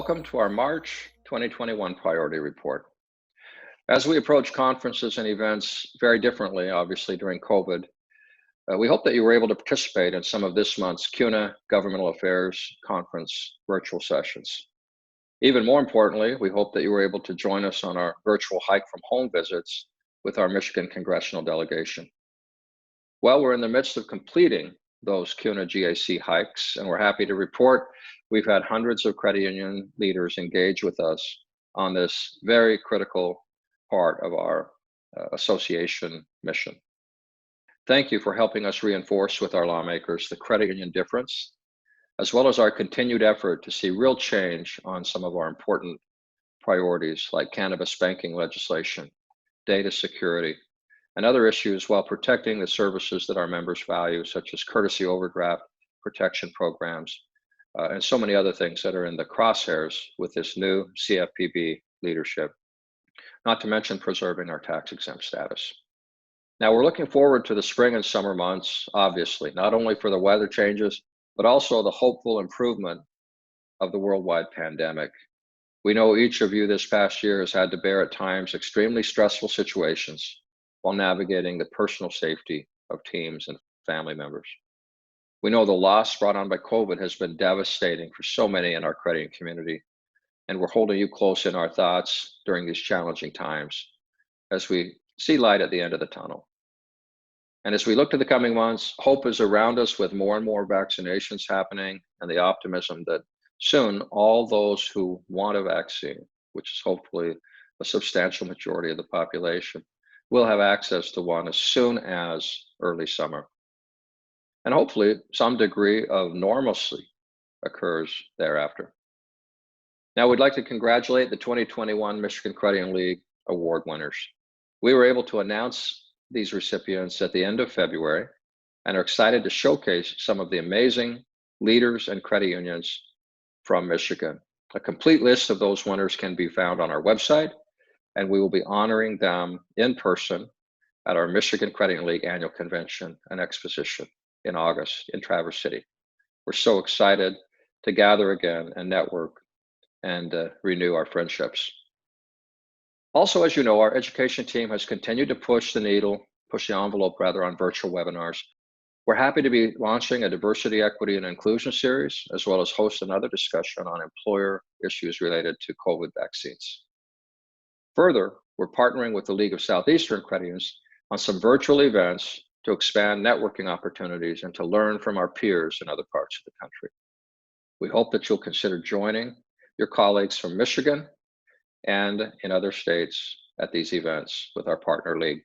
Welcome to our March 2021 Priority Report. As we approach conferences and events very differently, obviously during COVID, we hope that you were able to participate in some of this month's CUNA Governmental Affairs Conference virtual sessions. Even more importantly, we hope that you were able to join us on our virtual hike from home visits with our Michigan congressional delegation. Well, we're in the midst of completing those CUNA GAC hikes, and we're happy to report we've had hundreds of credit union leaders engage with us on this very critical part of our association mission. Thank you for helping us reinforce with our lawmakers the credit union difference, as well as our continued effort to see real change on some of our important priorities like cannabis banking legislation, data security, and other issues while protecting the services that our members value, such as courtesy overdraft protection programs, and so many other things that are in the crosshairs with this new CFPB leadership, not to mention preserving our tax-exempt status. Now, we're looking forward to the spring and summer months, obviously, not only for the weather changes, but also the hopeful improvement of the worldwide pandemic. We know each of you this past year has had to bear at times extremely stressful situations while navigating the personal safety of teams and family members. We know the loss brought on by COVID has been devastating for so many in our credit community, and we're holding you close in our thoughts during these challenging times as we see light at the end of the tunnel. And as we look to the coming months, hope is around us with more and more vaccinations happening and the optimism that soon all those who want a vaccine, which is hopefully a substantial majority of the population, will have access to one as soon as early summer. And hopefully some degree of normalcy occurs thereafter. Now, we'd like to congratulate the 2021 Michigan Credit Union League Award winners. We were able to announce these recipients at the end of February and are excited to showcase some of the amazing leaders and credit unions from Michigan. A complete list of those winners can be found on our website, and we will be honoring them in person at our Michigan Credit Union League Annual Convention and Exposition in August in Traverse City. We're so excited to gather again and network and renew our friendships. Also, as you know, our education team has continued to push the envelope on virtual webinars. We're happy to be launching a diversity, equity, and inclusion series, as well as host another discussion on employer issues related to COVID vaccines. Further, we're partnering with the League of Southeastern Credit Unions on some virtual events to expand networking opportunities and to learn from our peers in other parts of the country. We hope that you'll consider joining your colleagues from Michigan and in other states at these events with our partner league.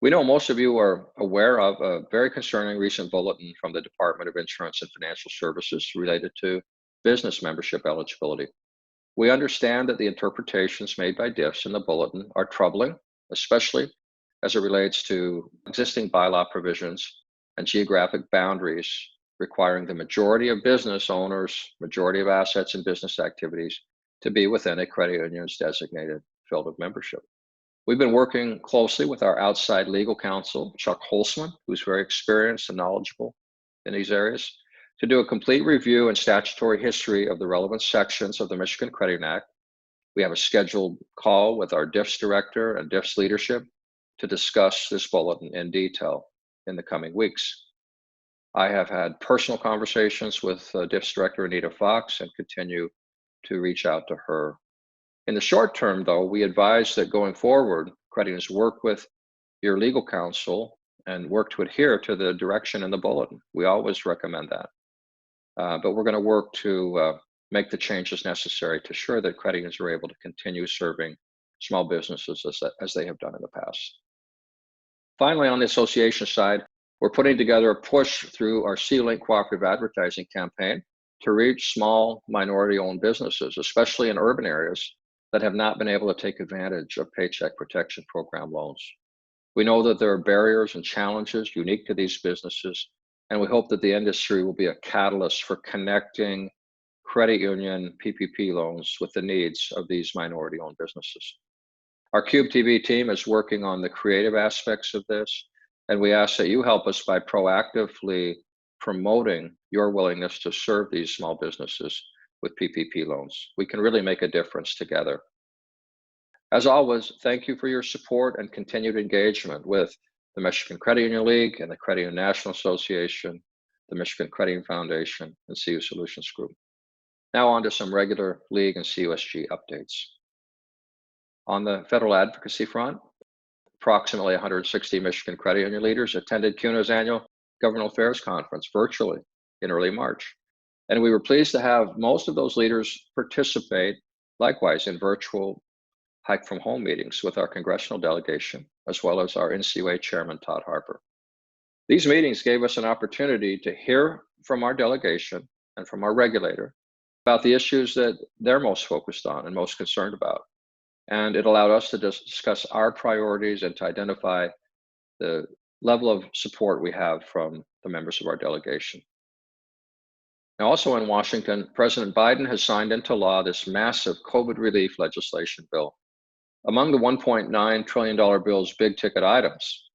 We know most of you are aware of a very concerning recent bulletin from the Department of Insurance and Financial Services related to business membership eligibility. We understand that the interpretations made by DIFs in the bulletin are troubling, especially as it relates to existing bylaw provisions and geographic boundaries requiring the majority of business owners, majority of assets and business activities to be within a credit union's designated field of membership. We've been working closely with our outside legal counsel, Chuck Holzman, who's very experienced and knowledgeable in these areas, to do a complete review and statutory history of the relevant sections of the Michigan Credit Union Act. We have a scheduled call with our DIFs director and DIFs leadership to discuss this bulletin in detail in the coming weeks. I have had personal conversations with DIFs director Anita Fox and continue to reach out to her. In the short term, though, we advise that going forward, credit unions work with your legal counsel and work to adhere to the direction in the bulletin. We always recommend that. But we're going to work to make the changes necessary to ensure that credit unions are able to continue serving small businesses as they have done in the past. Finally, on the association side, we're putting together a push through our C-Link cooperative advertising campaign to reach small minority-owned businesses, especially in urban areas that have not been able to take advantage of Paycheck Protection Program loans. We know that there are barriers and challenges unique to these businesses, and we hope that the industry will be a catalyst for connecting credit union PPP loans with the needs of these minority-owned businesses. Our Cube TV team is working on the creative aspects of this, and we ask that you help us by proactively promoting your willingness to serve these small businesses with PPP loans. We can really make a difference together. As always, thank you for your support and continued engagement with the Michigan Credit Union League and the Credit Union National Association, the Michigan Credit Union Foundation, and CU Solutions Group. Now on to some regular League and CUSG updates. On the federal advocacy front, approximately 160 Michigan Credit Union leaders attended CUNA's annual Governmental Affairs Conference virtually in early March. And we were pleased to have most of those leaders participate likewise in virtual hike from home meetings with our congressional delegation, as well as our NCUA chairman, Todd Harper. These meetings gave us an opportunity to hear from our delegation and from our regulator about the issues that they're most focused on and most concerned about. And it allowed us to discuss our priorities and to identify the level of support we have from the members of our delegation. Now, also in Washington, President Biden has signed into law this massive COVID relief legislation bill. Among the $1.9 trillion bill's big ticket items,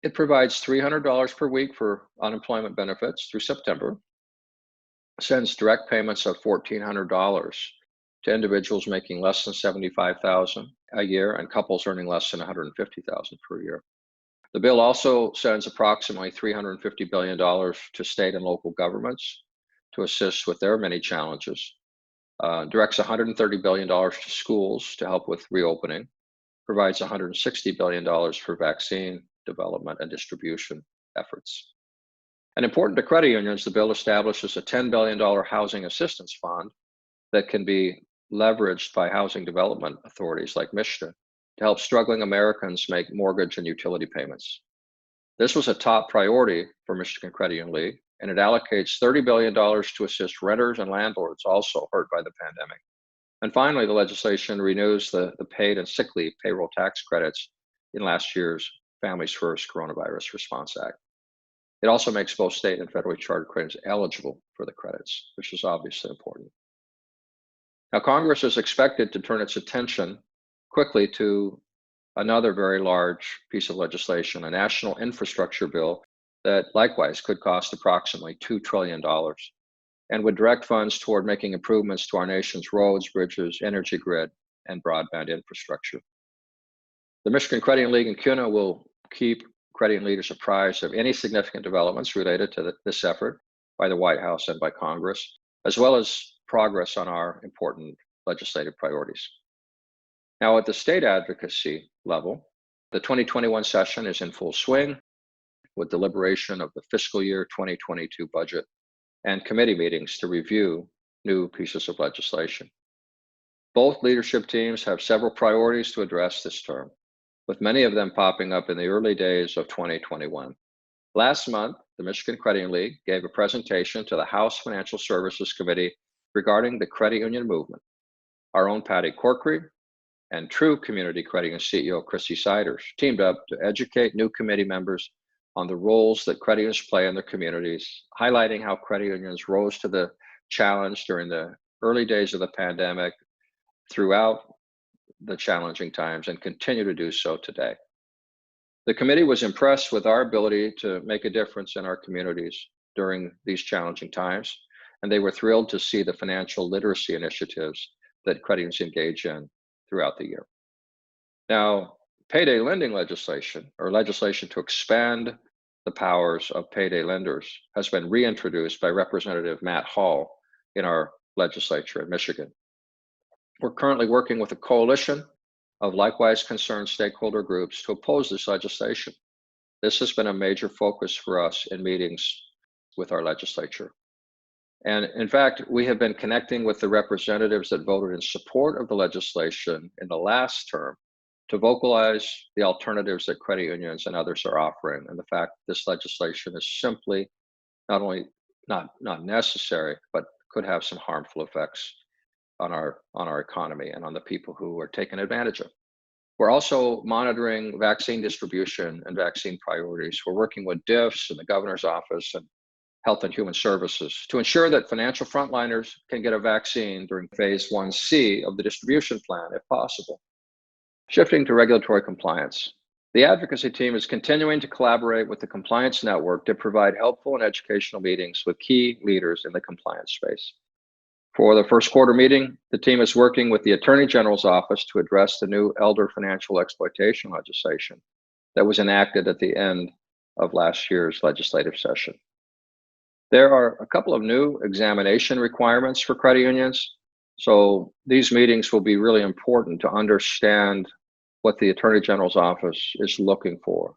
it provides $300 per week for unemployment benefits through September, sends direct payments of $1,400 to individuals making less than $75,000 a year and couples earning less than $150,000 per year. The bill also sends approximately $350 billion to state and local governments to assist with their many challenges, directs $130 billion to schools to help with reopening, provides $160 billion for vaccine development and distribution efforts. And important to credit unions, the bill establishes a $10 billion housing assistance fund that can be leveraged by housing development authorities like Michigan to help struggling Americans make mortgage and utility payments. This was a top priority for Michigan Credit Union League, and it allocates $30 billion to assist renters and landlords also hurt by the pandemic. And finally, the legislation renews the paid and sick leave payroll tax credits in last year's Families First Coronavirus Response Act. It also makes both state and federally chartered credits eligible for the credits, which is obviously important. Now, Congress is expected to turn its attention quickly to another very large piece of legislation, a national infrastructure bill that likewise could cost approximately $2 trillion and would direct funds toward making improvements to our nation's roads, bridges, energy grid, and broadband infrastructure. The Michigan Credit Union League and CUNA will keep credit union leaders apprised of any significant developments related to this effort by the White House and by Congress, as well as progress on our important legislative priorities. Now, at the state advocacy level, the 2021 session is in full swing with deliberation of the fiscal year 2022 budget and committee meetings to review new pieces of legislation. Both leadership teams have several priorities to address this term, with many of them popping up in the early days of 2021. Last month, the Michigan Credit Union League gave a presentation to the House Financial Services Committee regarding the credit union movement. Our own Patty Corkery and True Community Credit Union CEO Chrissy Siders teamed up to educate new committee members on the roles that credit unions play in their communities, highlighting how credit unions rose to the challenge during the early days of the pandemic, throughout the challenging times, and continue to do so today. The committee was impressed with our ability to make a difference in our communities during these challenging times, and they were thrilled to see the financial literacy initiatives that credit unions engage in throughout the year. Now, payday lending legislation, or legislation to expand the powers of payday lenders, has been reintroduced by Representative Matt Hall in our legislature in Michigan. We're currently working with a coalition of likewise concerned stakeholder groups to oppose this legislation. This has been a major focus for us in meetings with our legislature. And in fact, we have been connecting with the representatives that voted in support of the legislation in the last term to vocalize the alternatives that credit unions and others are offering, and the fact this legislation is simply not only not necessary, but could have some harmful effects on our economy and on the people who are taken advantage of. We're also monitoring vaccine distribution and vaccine priorities. We're working with DIFS and the governor's office and Health and Human Services to ensure that financial frontliners can get a vaccine during phase 1C of the distribution plan, if possible. Shifting to regulatory compliance, the advocacy team is continuing to collaborate with the Compliance Network to provide helpful and educational meetings with key leaders in the compliance space. For the first quarter meeting, the team is working with the Attorney General's office to address the new elder financial exploitation legislation that was enacted at the end of last year's legislative session. There are a couple of new examination requirements for credit unions, so these meetings will be really important to understand what the Attorney General's office is looking for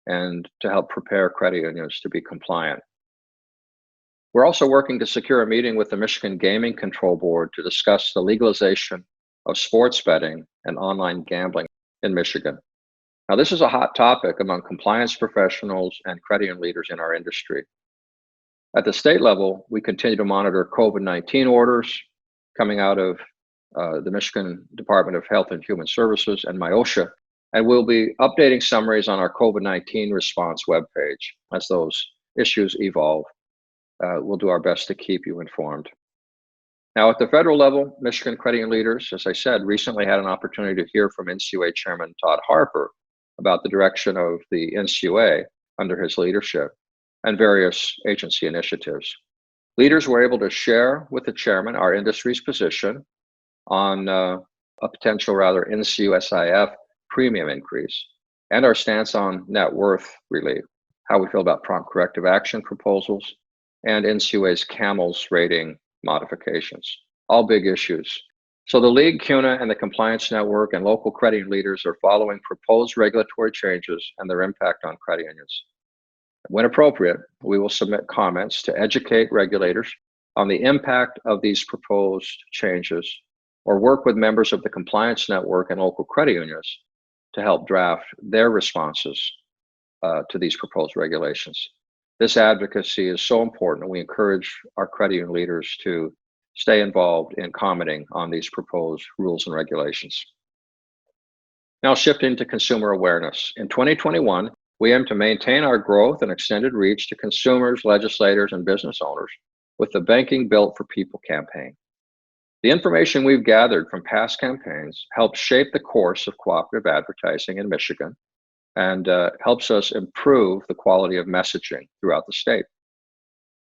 and to help prepare credit unions to be compliant. We're also working to secure a meeting with the Michigan Gaming Control Board to discuss the legalization of sports betting and online gambling in Michigan. Now, this is a hot topic among compliance professionals and credit union leaders in our industry. At the state level, we continue to monitor COVID-19 orders coming out of the Michigan Department of Health and Human Services and MIOSHA, and we'll be updating summaries on our COVID-19 response webpage as those issues evolve. We'll do our best to keep you informed. Now, at the federal level, Michigan credit union leaders, as I said, recently had an opportunity to hear from NCUA Chairman Todd Harper about the direction of the NCUA under his leadership and various agency initiatives. Leaders were able to share with the chairman our industry's position on a potential NCUSIF premium increase and our stance on net worth relief, how we feel about prompt corrective action proposals, and NCUA's CAMELS rating modifications, all big issues. So the League, CUNA, and the Compliance Network and local credit union leaders are following proposed regulatory changes and their impact on credit unions. When appropriate, we will submit comments to educate regulators on the impact of these proposed changes or work with members of the Compliance Network and local credit unions to help draft their responses to these proposed regulations. This advocacy is so important, and we encourage our credit union leaders to stay involved in commenting on these proposed rules and regulations. Now, shifting to consumer awareness. In 2021, we aim to maintain our growth and extended reach to consumers, legislators, and business owners with the Banking Built for People campaign. The information we've gathered from past campaigns helps shape the course of cooperative advertising in Michigan and helps us improve the quality of messaging throughout the state.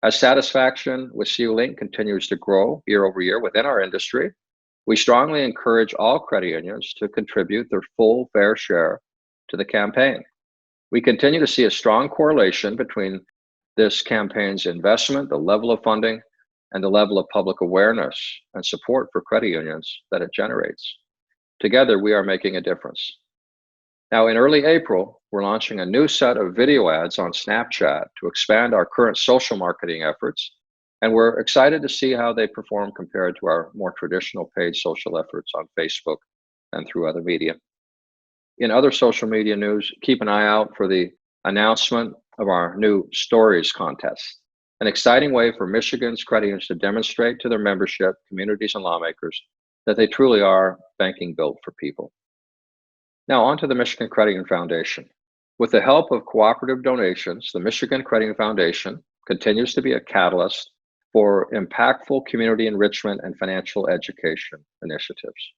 As satisfaction with CU Link continues to grow year over year within our industry, we strongly encourage all credit unions to contribute their full fair share to the campaign. We continue to see a strong correlation between this campaign's investment, the level of funding, and the level of public awareness and support for credit unions that it generates. Together, we are making a difference. Now, in early April, we're launching a new set of video ads on Snapchat to expand our current social marketing efforts, and we're excited to see how they perform compared to our more traditional paid social efforts on Facebook and through other media. In other social media news, keep an eye out for the announcement of our new Stories contest, an exciting way for Michigan's credit unions to demonstrate to their membership, communities, and lawmakers that they truly are banking built for people. Now, on to the Michigan Credit Union Foundation. With the help of cooperative donations, the Michigan Credit Union Foundation continues to be a catalyst for impactful community enrichment and financial education initiatives.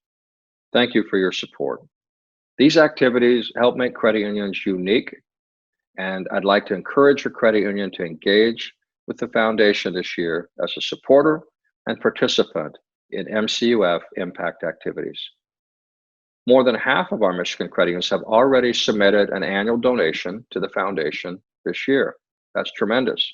Thank you for your support. These activities help make credit unions unique, and I'd like to encourage your credit union to engage with the foundation this year as a supporter and participant in MCUF impact activities. More than half of our Michigan credit unions have already submitted an annual donation to the foundation this year. That's tremendous.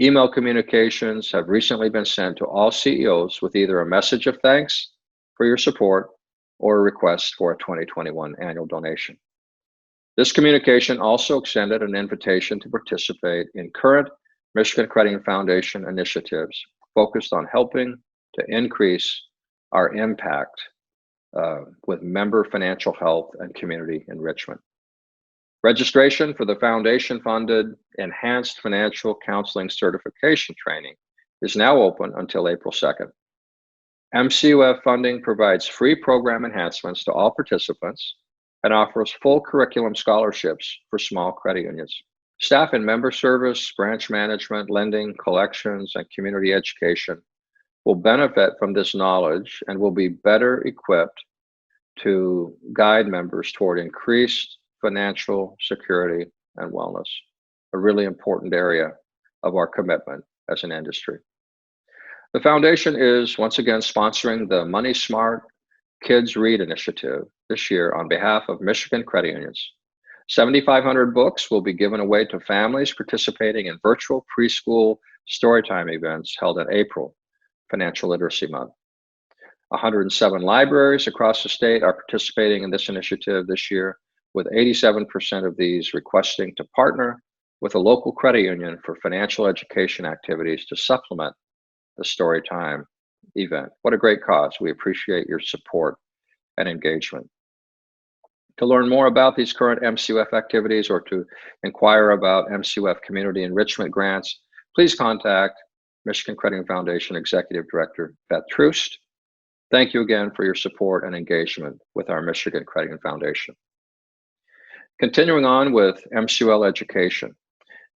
Email communications have recently been sent to all CEOs with either a message of thanks for your support or a request for a 2021 annual donation. This communication also extended an invitation to participate in current Michigan Credit Union Foundation initiatives focused on helping to increase our impact with member financial health and community enrichment. Registration for the foundation-funded Enhanced Financial Counseling Certification Training is now open until April 2nd. MCUF funding provides free program enhancements to all participants and offers full curriculum scholarships for small credit unions. Staff in member service, branch management, lending, collections, and community education will benefit from this knowledge and will be better equipped to guide members toward increased financial security and wellness, a really important area of our commitment as an industry. The foundation is once again sponsoring the Money Smart Kids Read initiative this year on behalf of Michigan credit unions. 7,500 books will be given away to families participating in virtual preschool storytime events held in April, Financial Literacy Month. 107 libraries across the state are participating in this initiative this year, with 87% of these requesting to partner with a local credit union for financial education activities to supplement the Storytime event. What a great cause. We appreciate your support and engagement. To learn more about these current MCUF activities or to inquire about MCUF community enrichment grants, please contact Michigan Credit Union Foundation Executive Director Beth Troost. Thank you again for your support and engagement with our Michigan Credit Union Foundation. Continuing on with MCUL education,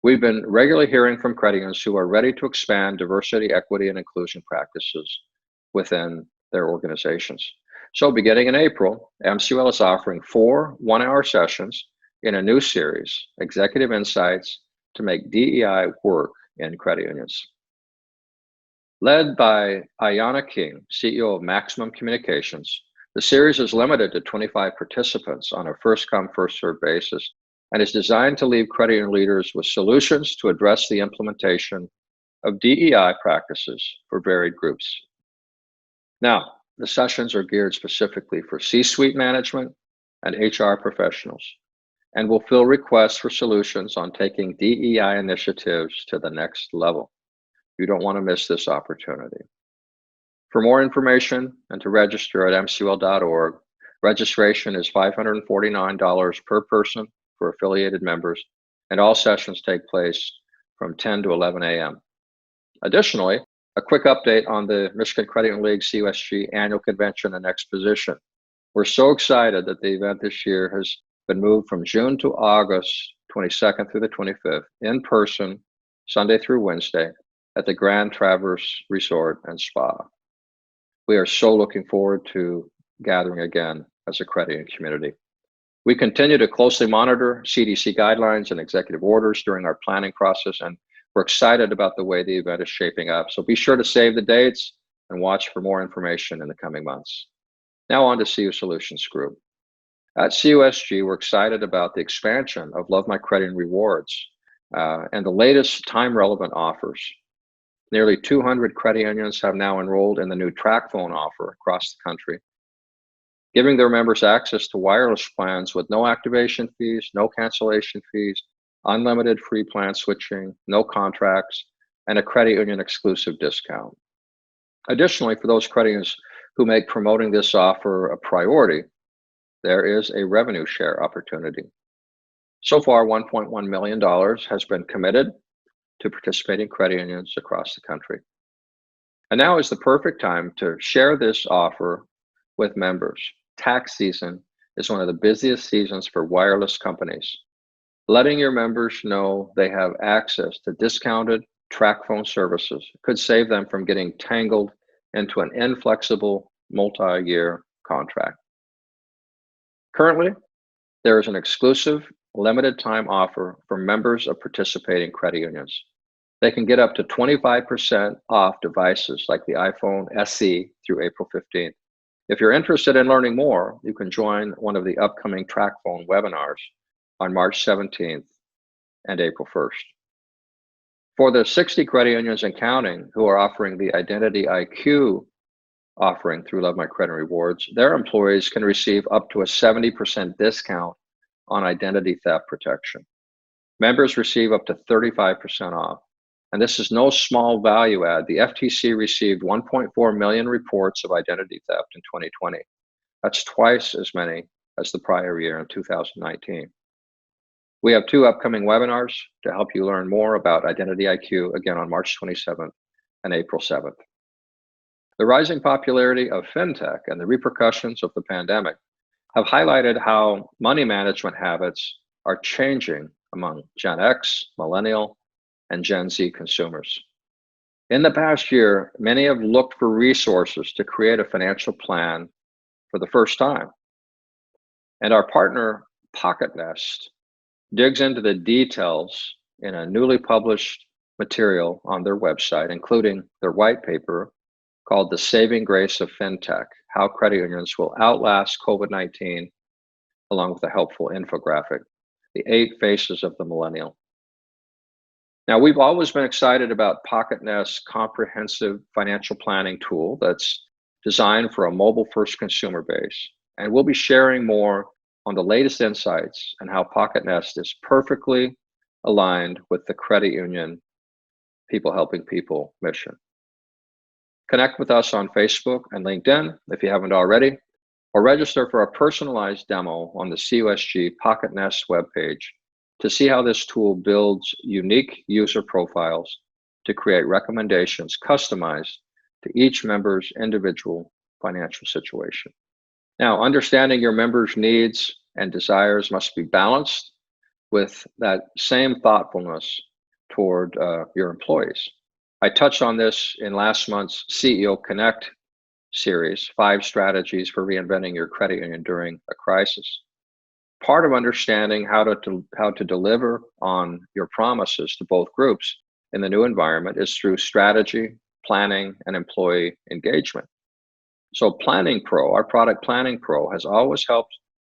we've been regularly hearing from credit unions who are ready to expand diversity, equity, and inclusion practices within their organizations. So beginning in April, MCUL is offering 4 one-hour sessions in a new series, Executive Insights to Make DEI Work in Credit Unions. Led by Ayanna King, CEO of Maximum Communications, the series is limited to 25 participants on a first-come, first-served basis and is designed to leave credit union leaders with solutions to address the implementation of DEI practices for varied groups. Now, the sessions are geared specifically for C-suite management and HR professionals and will fill requests for solutions on taking DEI initiatives to the next level. You don't want to miss this opportunity. For more information and to register at mcul.org, registration is $549 per person for affiliated members, and all sessions take place from 10 to 11 a.m. Additionally, a quick update on the Michigan Credit Union League CUSG Annual Convention and Exposition. We're so excited that the event this year has been moved from June to August 22nd through the 25th, in person, Sunday through Wednesday, at the Grand Traverse Resort and Spa. We are so looking forward to gathering again as a credit union community. We continue to closely monitor CDC guidelines and executive orders during our planning process, and we're excited about the way the event is shaping up. So be sure to save the dates and watch for more information in the coming months. Now on to CU Solutions Group. At CUSG, we're excited about the expansion of Love My Credit and Rewards and the latest time-relevant offers. Nearly 200 credit unions have now enrolled in the new tracfone offer across the country, giving their members access to wireless plans with no activation fees, no cancellation fees, unlimited free plan switching, no contracts, and a credit union exclusive discount. Additionally, for those credit unions who make promoting this offer a priority, there is a revenue share opportunity. So far, $1.1 million has been committed to participating credit unions across the country. And now is the perfect time to share this offer with members. Tax season is one of the busiest seasons for wireless companies. Letting your members know they have access to discounted tracfone services could save them from getting tangled into an inflexible multi-year contract. Currently, there is an exclusive limited time offer for members of participating credit unions. They can get up to 25% off devices like the iPhone SE through April 15th. If you're interested in learning more, you can join one of the upcoming tracfone webinars on March 17th and April 1st. For the 60 credit unions and counting who are offering the Identity IQ offering through Love My Credit Rewards, their employees can receive up to a 70% discount on identity theft protection. Members receive up to 35% off. And this is no small value add. The FTC received 1.4 million reports of identity theft in 2020. That's twice as many as the prior year in 2019. We have 2 upcoming webinars to help you learn more about Identity IQ, again on March 27th and April 7th. The rising popularity of fintech and the repercussions of the pandemic have highlighted how money management habits are changing among Gen X, Millennial, and Gen Z consumers. In the past year, many have looked for resources to create a financial plan for the first time. And our partner, pocketnest, digs into the details in a newly published material on their website, including their white paper called The Saving Grace of FinTech: How Credit Unions Will Outlast COVID-19, along with a helpful infographic, The 8 Faces of the Millennial. Now, we've always been excited about pocketnest's comprehensive financial planning tool that's designed for a mobile-first consumer base. And we'll be sharing more on the latest insights and how pocketnest is perfectly aligned with the credit union People Helping People mission. Connect with us on Facebook and LinkedIn if you haven't already, or register for a personalized demo on the CUSG pocketnest webpage to see how this tool builds unique user profiles to create recommendations customized to each member's individual financial situation. Now, understanding your members' needs and desires must be balanced with that same thoughtfulness toward your employees. I touched on this in last month's CEO Connect series, 5 strategies for reinventing your credit union during a crisis. Part of understanding how to deliver on your promises to both groups in the new environment is through strategy, planning, and employee engagement. So planningpro, our product planningpro, has always helped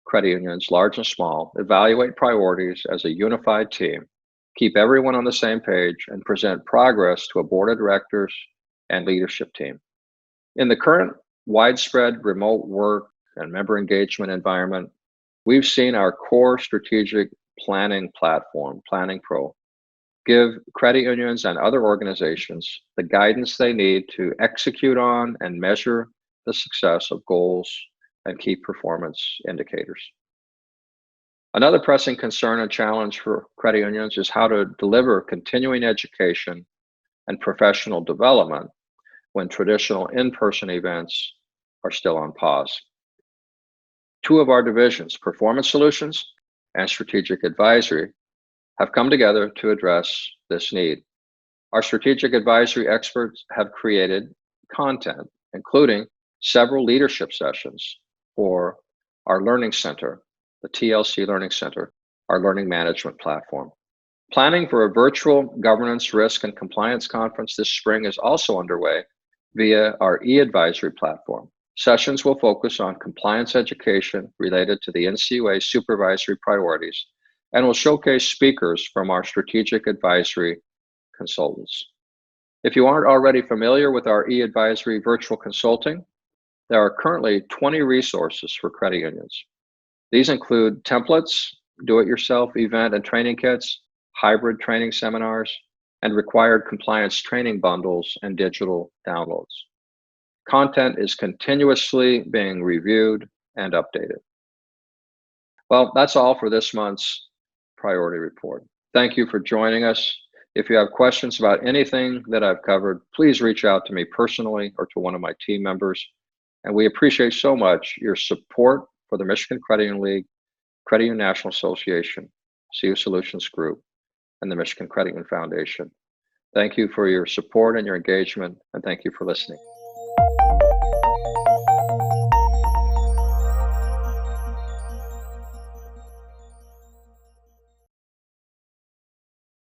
credit unions, large and small, evaluate priorities as a unified team, keep everyone on the same page, and present progress to a board of directors and leadership team. In the current widespread remote work and member engagement environment, we've seen our core strategic planning platform, planningpro, give credit unions and other organizations the guidance they need to execute on and measure the success of goals and key performance indicators. Another pressing concern and challenge for credit unions is how to deliver continuing education and professional development when traditional in-person events are still on pause. 2 of our divisions, Performance Solutions and Strategic Advisory, have come together to address this need. Our strategic advisory experts have created content, including several leadership sessions for our Learning Center, the TLC Learning Center, our learning management platform. Planning for a virtual governance, risk, and compliance conference this spring is also underway via our e-advisory platform. Sessions will focus on compliance education related to the NCUA supervisory priorities and will showcase speakers from our strategic advisory consultants. If you aren't already familiar with our e-advisory virtual consulting, there are currently 20 resources for credit unions. These include templates, do-it-yourself event and training kits, hybrid training seminars, and required compliance training bundles and digital downloads. Content is continuously being reviewed and updated. Well, that's all for this month's priority report. Thank you for joining us. If you have questions about anything that I've covered, please reach out to me personally or to one of my team members. And we appreciate so much your support for the Michigan Credit Union League, Credit Union National Association, CU Solutions Group, and the Michigan Credit Union Foundation. Thank you for your support and your engagement, and thank you for listening.